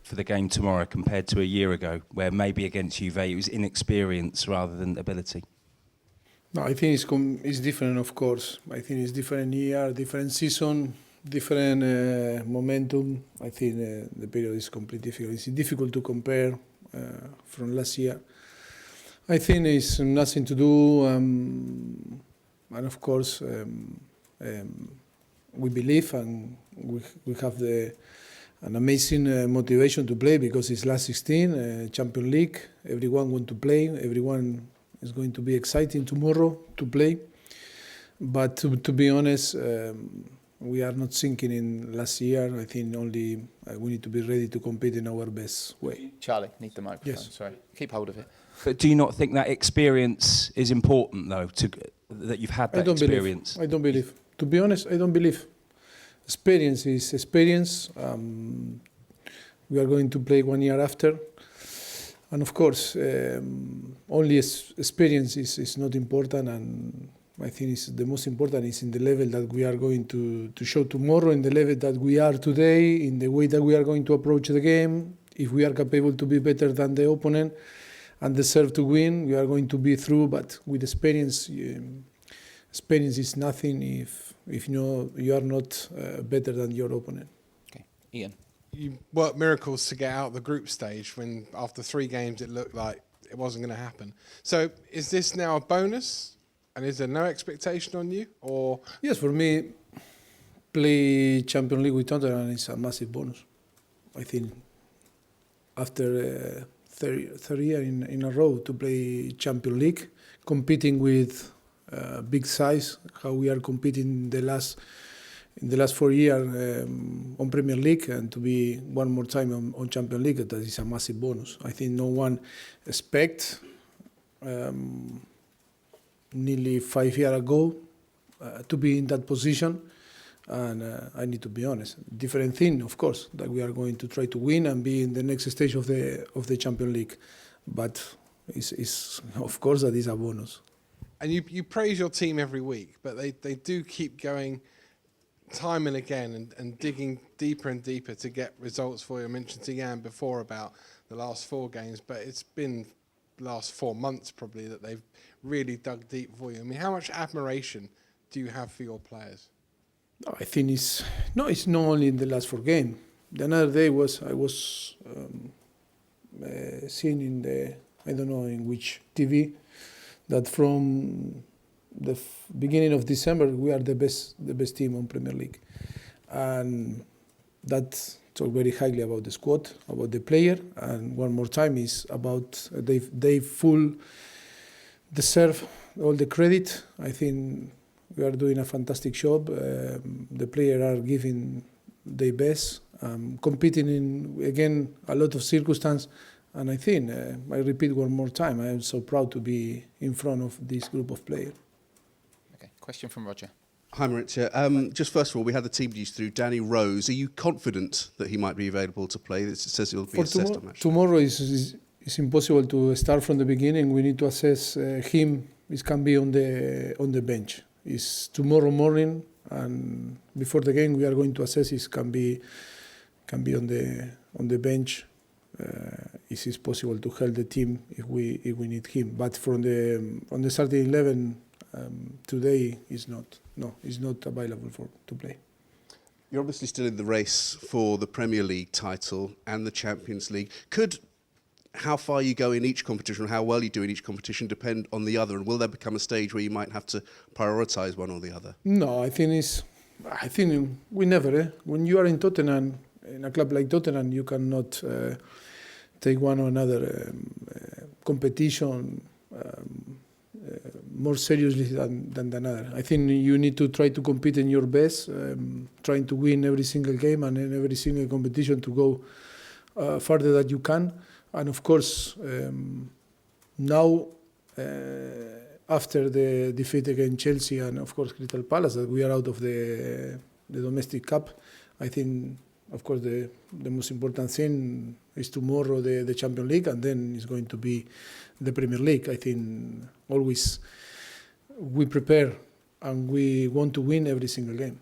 for the game tomorrow compared to a year ago, where maybe against Juve it was inexperience rather than ability? No, I think it's different, of course. I think it's different year, different season, different momentum. I think the period is completely difficult. It's difficult to compare from last year. I think it's nothing to do, and of course, we believe and we have an amazing motivation to play because it's last 16, Champions League. Everyone wants to play. Everyone is going to be exciting tomorrow to play. But to be honest, we are not thinking in last year. I think only we need to be ready to compete in our best way. Charlie, need the microphone. Yes. Sorry, keep hold of it. But do you not think that experience is important, though, that you've had that experience? I don't believe. To be honest, I don't believe. Experience is experience. We are going to play 1 year after. And of course, only experience is not important, and I think the most important is in the level that we are going to show tomorrow, in the level that we are today, in the way that we are going to approach the game. If we are capable to be better than the opponent and deserve to win, we are going to be through. But with experience, experience is nothing if you are not better than your opponent. Okay, Ian. You worked miracles to get out the group stage when after 3 games it looked like it wasn't going to happen. So is this now a bonus? And is there no expectation on you? Or Yes, for me, play Champions League with Tottenham is a massive bonus. I think after third year in a row to play Champions League, competing with big size, how we are competing in the last 4 years on Premier League, and to be one more time on Champions League, that is a massive bonus. I think no one expects nearly 5 years ago to be in that position, and I need to be honest. Different thing, of course, that we are going to try to win and be in the next stage of the Champions League, but it's of course that is a bonus. and you praise your team every week, but they do keep going time and again and digging deeper and deeper to get results for you. I mentioned to Jan before about the last 4 games, but it's been the last 4 months probably that they've really dug deep for you. I mean, how much admiration do you have for your players? No, I think it's not only in the last 4 games. The another day I was seeing in I don't know in which TV, that from the beginning of December we are the best team on Premier League, and that talk very highly about the squad, about the player, and one more time is about they full deserve all the credit. I think we are doing a fantastic job. The players are giving their best, competing in again a lot of circumstances. And I think, I repeat one more time, I am so proud to be in front of this group of players. Okay, question from Roger. Hi, Mauricio. Just first of all, we had the team news through. Danny Rose, are you confident that he might be available to play? It says he'll be assessed on match. Tomorrow is impossible to start from the beginning. We need to assess him. It can be on the bench. It's tomorrow morning, and before the game we are going to assess. It can be on the bench. It is possible to help the team if we need him. But on the starting 11 today is not available to play. You're obviously still in the race for the Premier League title and the Champions League. Could how far you go in each competition, or how well you do in each competition, depend on the other? And will there become a stage where you might have to prioritise one or the other? No, I think we never. When you are in Tottenham, in a club like Tottenham, you cannot take one or another competition more seriously than another. I think you need to try to compete in your best, trying to win every single game and in every single competition to go further that you can. And of course, now after the defeat against Chelsea and of course Crystal Palace, that we are out of the domestic cup, I think, of course, the most important thing is tomorrow the Champions League, and then it's going to be the Premier League. I think always we prepare and we want to win every single game.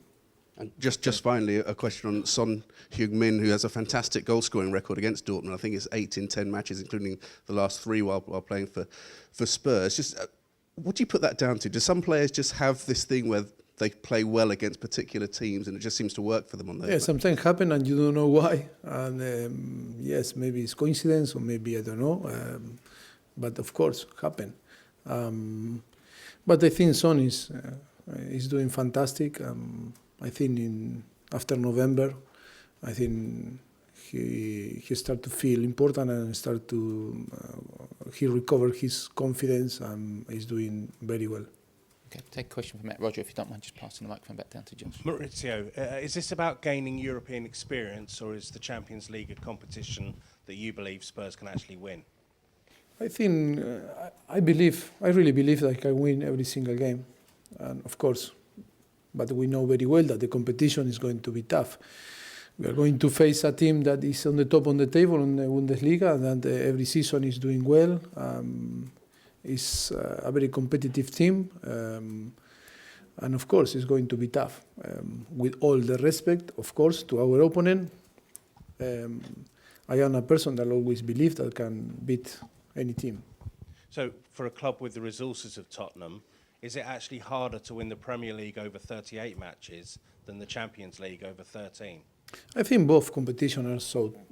And just finally, a question on Son Heung-min, who has a fantastic goal-scoring record against Dortmund. I think it's 8 in 10 matches, including the last 3 while playing for Spurs. Just what do you put that down to? Do some players just have this thing where they play well against particular teams and it just seems to work for them on those? Yeah, sometimes happen and you don't know why. And yes, maybe it's coincidence or maybe I don't know. But of course, happen. But I think Son is doing fantastic. I think after November, I think he start to feel important and he recovered his confidence and is doing very well. Okay, take a question from Matt. Roger, if you don't mind just passing the microphone back down to Josh. Maurizio, is this about gaining European experience, or is the Champions League a competition that you believe Spurs can actually win? I think, I really believe that I can win every single game. And of course, but we know very well that the competition is going to be tough. We are going to face a team that is on the top of the table in the Bundesliga, and every season is doing well. It's a very competitive team. And of course, it's going to be tough. With all the respect, of course, to our opponent, I am a person that always believes that can beat any team. So, for a club with the resources of Tottenham, is it actually harder to win the Premier League over 38 matches than the Champions League over 13? I think both competitions are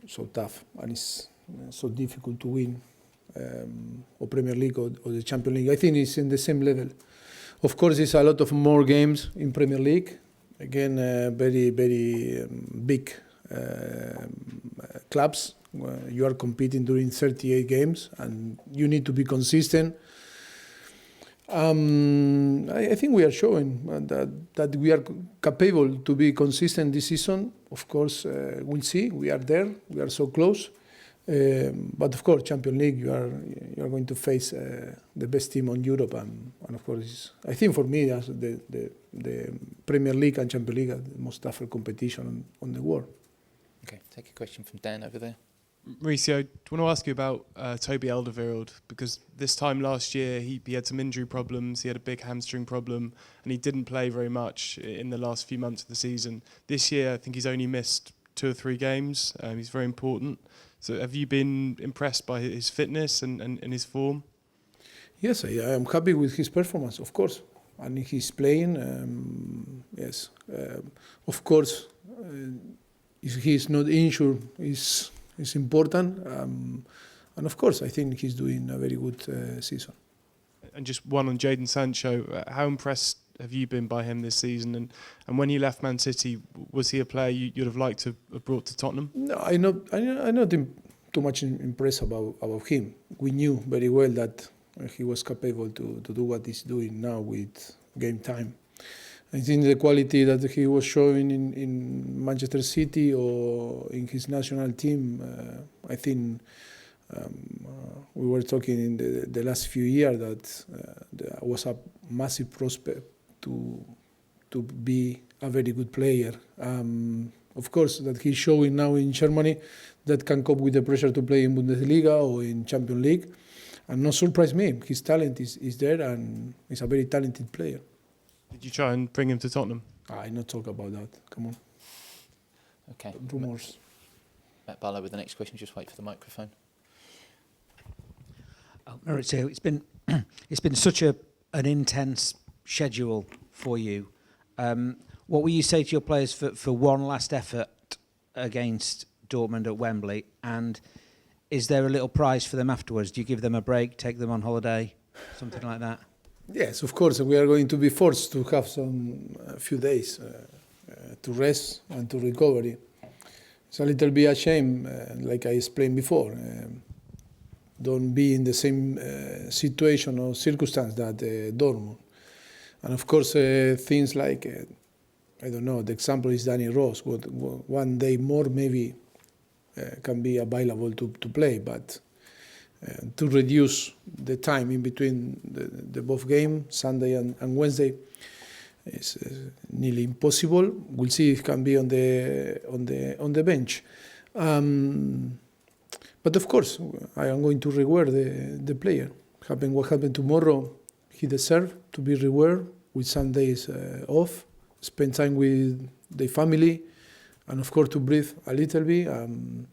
so tough, and it's so difficult to win, or Premier League or the Champions League. I think it's in the same level. Of course, it's a lot of more games in Premier League. Again, very big clubs. You are competing during 38 games, and you need to be consistent. I think we are showing that we are capable to be consistent this season. Of course, we'll see. We are there. We are so close. But of course, Champions League, you are going to face the best team on Europe, and of course, I think for me, that's the Premier League and Champions League are the most tougher competition on the world. Okay, take a question from Dan over there. Mauricio, I want to ask you about Toby Alderweireld, because this time last year he had some injury problems, he had a big hamstring problem, and he didn't play very much in the last few months of the season. This year, I think he's only missed 2 or 3 games. He's very important. So have you been impressed by his fitness and his form? Yes, I am happy with his performance, of course. And he's playing, yes. Of course, if he's not injured, it's important. And of course, I think he's doing a very good season. And just one on Jadon Sancho. How impressed have you been by him this season? And when he left Man City, was he a player you'd have liked to have brought to Tottenham? No, I'm not too much impressed about him. We knew very well that he was capable to do what he's doing now with game time. I think the quality that he was showing in Manchester City or in his national team, I think we were talking in the last few years that there was a massive prospect to be a very good player. Of course, that he's showing now in Germany that can cope with the pressure to play in Bundesliga or in Champions League. And not surprise me, his talent is there and he's a very talented player. Did you try and bring him to Tottenham? I not talk about that. Come on. Okay. Rumors. Matt Barlow with the next question. Just wait for the microphone. Maurizio, it's been such an intense schedule for you. What will you say to your players for one last effort against Dortmund at Wembley? And is there a little prize for them afterwards? Do you give them a break, take them on holiday, something like that? Yes, of course. We are going to be forced to have a few days to rest and to recovery. It's a little bit a shame, like I explained before. Don't be in the same situation or circumstance that Dortmund. And of course, things like, I don't know, the example is Danny Rose. One day more maybe can be available to play, but to reduce the time in between the both games, Sunday and Wednesday, is nearly impossible. We'll see if it can be on the bench. But of course, I am going to reward the player. What happened tomorrow, he deserves to be rewarded with some days off, spend time with their family, and of course to breathe a little bit and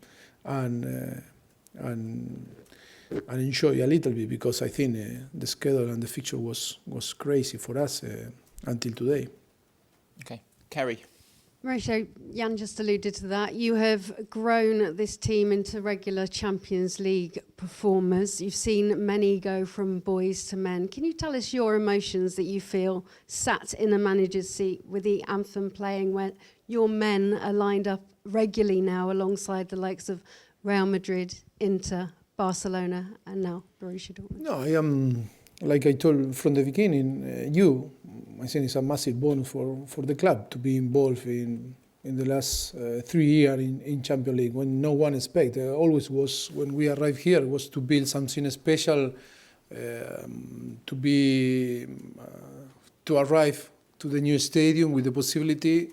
enjoy a little bit, because I think the schedule and the fixture was crazy for us until today. Okay, Kerry. Mauricio, Jan just alluded to that. You have grown this team into regular Champions League performers. You've seen many go from boys to men. Can you tell us your emotions that you feel sat in the manager's seat with the anthem playing, when your men are lined up regularly now alongside the likes of Real Madrid, Inter, Barcelona, and now Borussia Dortmund? No, I am, like I told from the beginning, I think it's a massive bonus for the club to be involved in the last 3 years in Champions League, when no one expected. Always was, when we arrived here, was to build something special, to arrive to the new stadium with the possibility,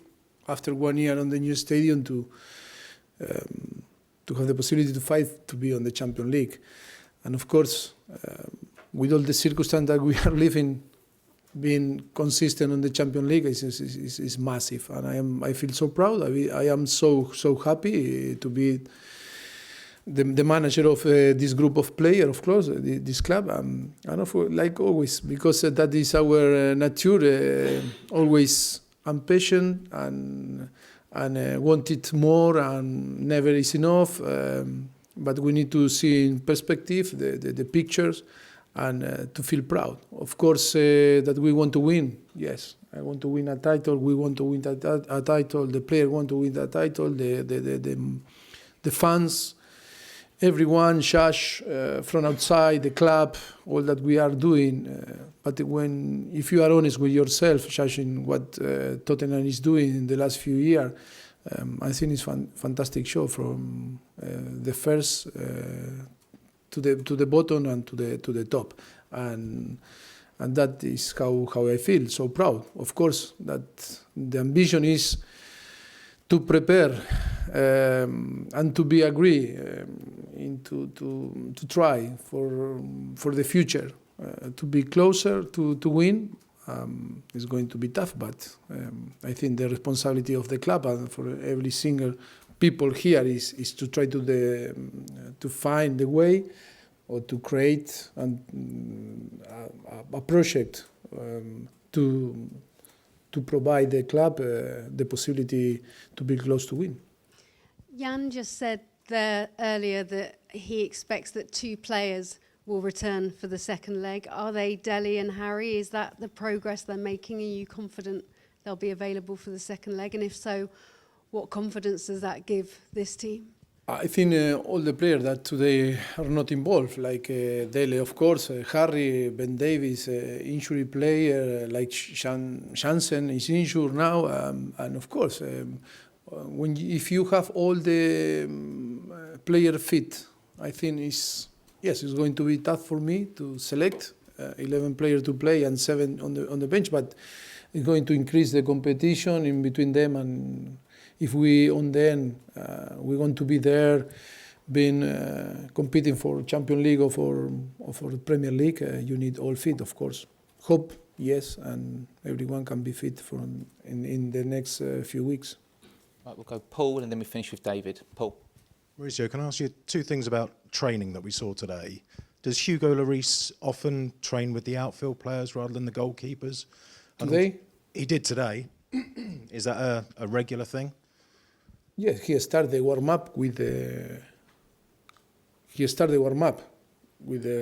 after 1 year on the new stadium, to have the possibility to fight to be on the Champions League. And of course, with all the circumstances that we are living, being consistent on the Champions League is massive, and I feel so proud. I am so happy to be the manager of this group of players, of course, this club. And like always, because that is our nature, always impatient and want it more, and never is enough. But we need to see in perspective the pictures, and to feel proud. Of course, that we want to win. Yes, I want to win a title. We want to win a title. The player want to win that title. The fans, everyone, Shash, from outside the club, all that we are doing. But if you are honest with yourself, judging what Tottenham is doing in the last few years, I think it's fantastic show from the first to the bottom and to the top, and that is how I feel, so proud. Of course, that the ambition is to prepare and to be agree to try for the future, to be closer to win. It's going to be tough, but I think the responsibility of the club and for every single people here is to try to find the way, or to create a project to provide the club the possibility to be close to win. Jan just said there earlier that he expects that 2 players will return for the second leg. Are they Dele and Harry? Is that the progress they're making? Are you confident they'll be available for the second leg? And if so, what confidence does that give this team? I think all the players that today are not involved, like Dele, of course, Harry, Ben Davies, injury player, like Jansen is injured now, and of course, if you have all the player fit, I think it's going to be tough for me to select 11 players to play and 7 on the bench, but it's going to increase the competition in between them. And if we on the end we want to be there, being competing for Champions League or for Premier League, you need all fit, of course. Hope, yes, and everyone can be fit in the next few weeks. Right, we'll go Paul, and then we finish with David. Paul. Mauricio, can I ask you 2 things about training that we saw today? Does Hugo Lloris often train with the outfield players rather than the goalkeepers? Today? He did today. Is that a regular thing? Yes, he started the warm-up with the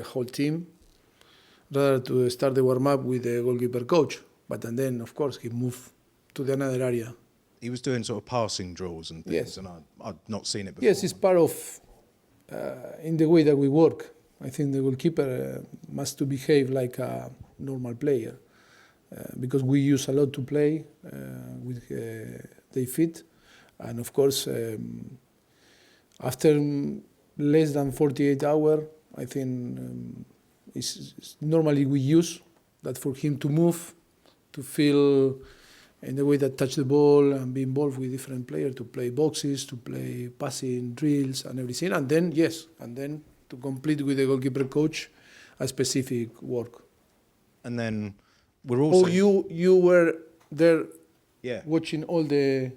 whole team, rather to start the warm-up with the goalkeeper coach. But then, of course, he moved to another area. He was doing sort of passing drills and things, yes. And I'd not seen it before. Yes, it's part of in the way that we work. I think the goalkeeper must to behave like a normal player, because we use a lot to play with their feet. And of course, after less than 48 hours, I think it's normally we use that for him to move, to feel in the way that touch the ball and be involved with different players, to play boxes, to play passing drills and everything. And then, to complete with the goalkeeper coach a specific work. And then we're also... Oh, you were there Yeah. watching all the.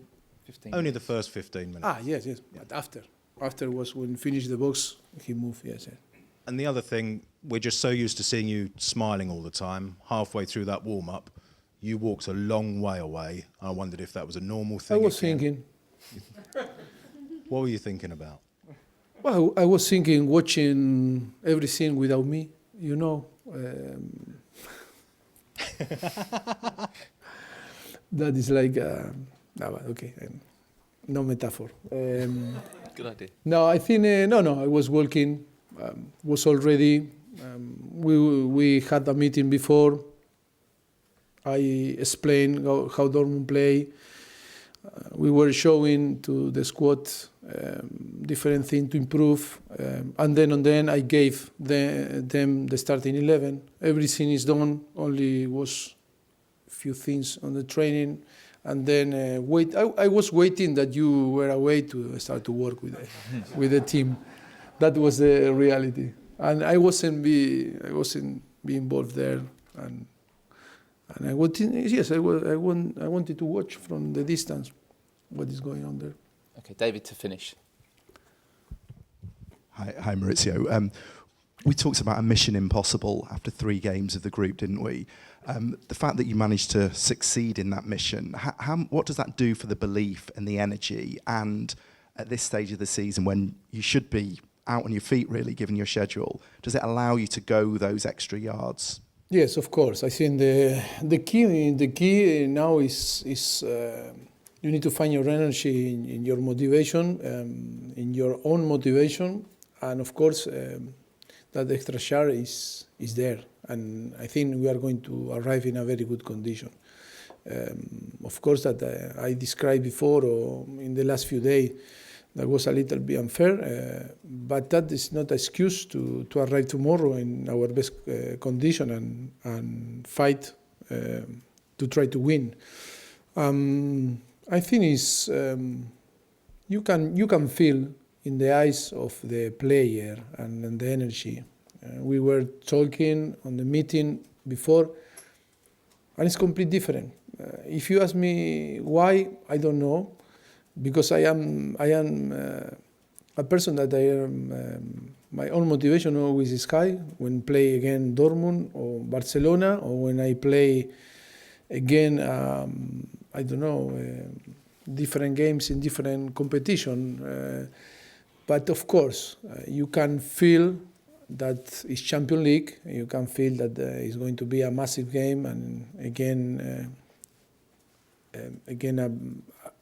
15 Only the minutes. first 15 minutes. Yes. But after was when finished the box, he moved. Yes. And the other thing, we're just so used to seeing you smiling all the time. Halfway through that warm-up, you walked a long way away. I wondered if that was a normal thing. I was again. thinking. What were you thinking about? Well, I was thinking, watching every scene without me. You know. That is like. No, but okay. No metaphor. Good idea. No, I think no. I was walking. Was already. We had a meeting before. I explained how Dortmund play. We were showing to the squad different things to improve, and then I gave them the starting 11. Everything is done. Only was a few things on the training. And then wait. I was waiting that you were away to start to work with the team. That was the reality, and I wasn't be involved there. And I wanted, yes, I wanted to watch from the distance what is going on there. Okay, David, to finish. Hi, Mauricio. We talked about a mission impossible after 3 games of the group, didn't we? The fact that you managed to succeed in that mission, what does that do for the belief and the energy? And at this stage of the season, when you should be out on your feet, really, given your schedule, does it allow you to go those extra yards? Yes, of course. I think the key now is you need to find your energy in your motivation, in your own motivation, and of course that extra share is there. And I think we are going to arrive in a very good condition. Of course, that I described before or in the last few days, that was a little bit unfair, but that is not an excuse to arrive tomorrow in our best condition and fight to try to win. I think it's you can feel in the eyes of the player and the energy. We were talking on the meeting before, and it's completely different. If you ask me why, I don't know. Because I am a person that I am my own motivation always is high when play again Dortmund or Barcelona, or when I play again I don't know different games in different competition. But of course you can feel that it's Champions League. You can feel that it's going to be a massive game, and again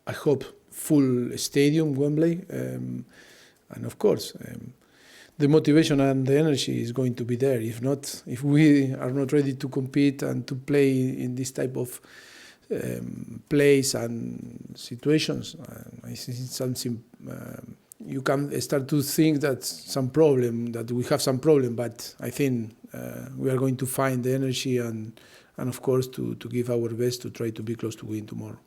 I hope full stadium, Wembley, and of course the motivation and the energy is going to be there. If not, if we are not ready to compete and to play in this type of plays and situations, I think it's something you can start to think that we have some problem. But I think we are going to find the energy and of course to give our best to try to be close to win tomorrow.